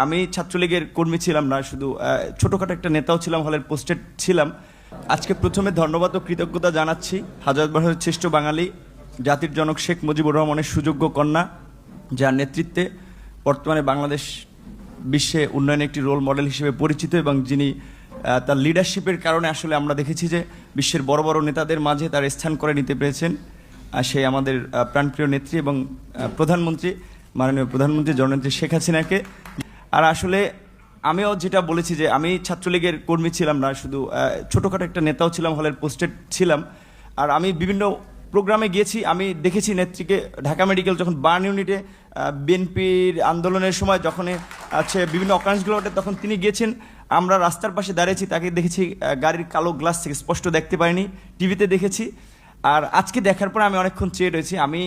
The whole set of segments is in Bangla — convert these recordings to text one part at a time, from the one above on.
আমি ছাত্রলীগের কর্মী ছিলাম না, শুধু ছোটখাটো একটা নেতাও ছিলাম, হলের পোস্টেড ছিলাম। আজকে প্রথমে ধন্যবাদ ও কৃতজ্ঞতা জানাচ্ছি হাজার বছরের শ্রেষ্ঠ বাঙালি জাতির জনক শেখ মুজিবুর রহমানের সুযোগ্য কন্যা, যার নেতৃত্বে বর্তমানে বাংলাদেশ বিশ্বে উন্নয়নে একটি রোল মডেল হিসেবে পরিচিত এবং যিনি তার লিডারশিপের কারণে আসলে আমরা দেখেছি যে বিশ্বের বড় বড় নেতাদের মাঝে তার স্থান করে নিতে পেরেছেন। সেই আমাদের প্রাণপ্রিয় নেত্রী এবং প্রধানমন্ত্রী, মাননীয় প্রধানমন্ত্রী জননেত্রী শেখ হাসিনাকে। আর আসলে আমিও যেটা বলেছি যে আমি ছাত্রলীগের কর্মী ছিলাম না, শুধু ছোটোখাটো একটা নেতাও ছিলাম, হলের পোস্টেড ছিলাম। আর আমি বিভিন্ন প্রোগ্রামে গিয়েছি, আমি দেখেছি নেত্রীকে ঢাকা মেডিকেল যখন বার্ন ইউনিটে বিএনপির আন্দোলনের সময় যখন আছে বিভিন্ন অকারেন্সগুলোতে তখন তিনি গিয়েছেন, আমরা রাস্তার পাশে দাঁড়িয়েছি, তাকে দেখেছি গাড়ির কালো গ্লাস থেকে স্পষ্ট দেখতে পারিনি, টিভিতে দেখেছি। আর আজকে দেখার পর আমি অনেকক্ষণ চেয়ে রয়েছি। আমি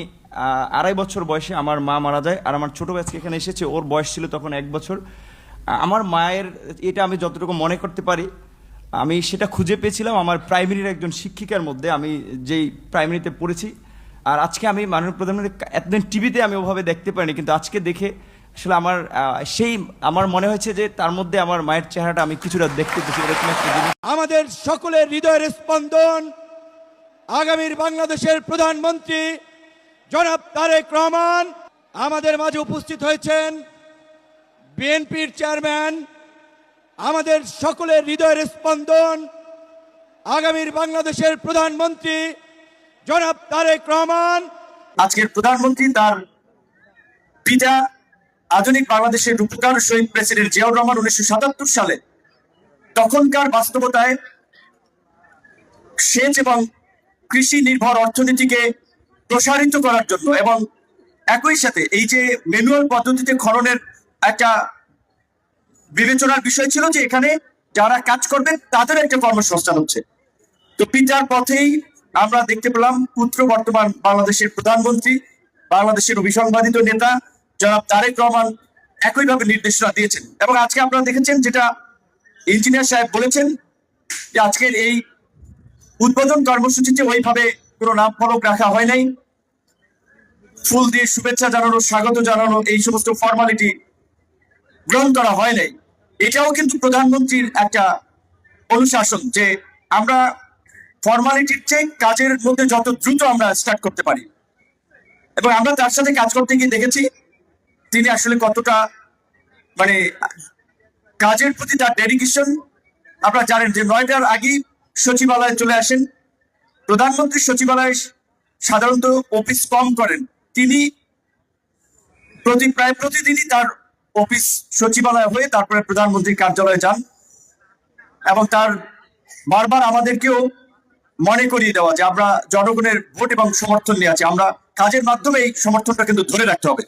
2.5 বছর বয়সে আমার মা মারা যায়, আর আমার ছোটো আজকে এখানে এসেছে, ওর বয়স ছিল তখন 1 বছর। আমার মায়ের এটা আমি যতটুকু মনে করতে পারি আমি সেটা খুঁজে পেয়েছিলাম আমার প্রাইমারির একজন শিক্ষিকার মধ্যে, আমি যেই প্রাইমারিতে পড়েছি। আর আজকে আমি মাননীয় প্রধানমন্ত্রী এতদিন টিভিতে আমি ওভাবে দেখতে পারিনি, কিন্তু আজকে দেখে আসলে আমার মনে হয়েছে যে তার মধ্যে আমার মায়ের চেহারাটা আমি কিছুটা দেখতে পেয়েছি। এরকম একটা জিনিস আমাদের সকলের হৃদয়ের স্পন্দন আগামীর বাংলাদেশের প্রধানমন্ত্রী জনাব তারেক রহমান আমাদের মাঝে উপস্থিত হয়েছেন। বিএনপির চেয়ারম্যান, আমাদের সকলের হৃদয়ের স্পন্দন আগামীর বাংলাদেশের প্রধানমন্ত্রী জনাব তারেক রহমান। আজকের প্রধানমন্ত্রী তার পিতা আধুনিক বাংলাদেশের রূপকার শহীদ প্রেসিডেন্ট জিয়াউর রহমান 1977 সালে তখনকার বাস্তবতায় সেচ এবং কৃষি নির্ভর অর্থনীতিকে প্রসারিত করার জন্য এবং একই সাথে এই যে ম্যানুয়াল পদ্ধতিতে খননের একটা বিবেচনার বিষয় ছিল যে এখানে যারা কাজ করবেন তাদের একটা কর্মসংস্থান হচ্ছে। তো পিতার পথেই আমরা দেখতে পেলাম পুত্র বর্তমান বাংলাদেশের প্রধানমন্ত্রী, বাংলাদেশের অভিসংবাদিত নেতা জনাব তারেক রহমান একইভাবে নির্দেশনা দিয়েছেন। এবং আজকে আপনারা দেখেছেন যেটা ইঞ্জিনিয়ার সাহেব বলেছেন যে আজকের এই উদ্বোধন কর্মসূচিতে ওইভাবে কোনো নাম ফলক রাখা হয় নাই, ফুল দিয়ে শুভেচ্ছা জানানো, স্বাগত জানানো, এই সমস্ত ফর্মালিটি গ্রহণ করা হয় নাই। এটাও কিন্তু প্রধানমন্ত্রীর একটা অনুশাসন যে আমরা ফর্মালিটির চেয়ে কাজের মধ্যে যত দ্রুত আমরা স্টার্ট করতে পারি। এবং আমরা তার সাথে কাজ করতে গিয়ে দেখেছি তিনি আসলে কতটা মানে কাজের প্রতি তার ডেডিকেশন। আপনারা জানেন যে 9টার আগেই সচিবালয়ে চলে আসেন। প্রধানমন্ত্রী সচিবালয়ে সাধারণত অফিস কম করেন, তিনি প্রায় প্রতিদিনই তার অফিস সচিবালয় হয়ে তারপরে প্রধানমন্ত্রীর কার্যালয়ে যান। এবং তার বারবার আমাদেরকেও মনে করিয়ে দেওয়া যে আমরা জনগণের ভোট এবং সমর্থন নিয়ে আছি, আমরা কাজের মাধ্যমে এই সমর্থনটা কিন্তু ধরে রাখতে হবে।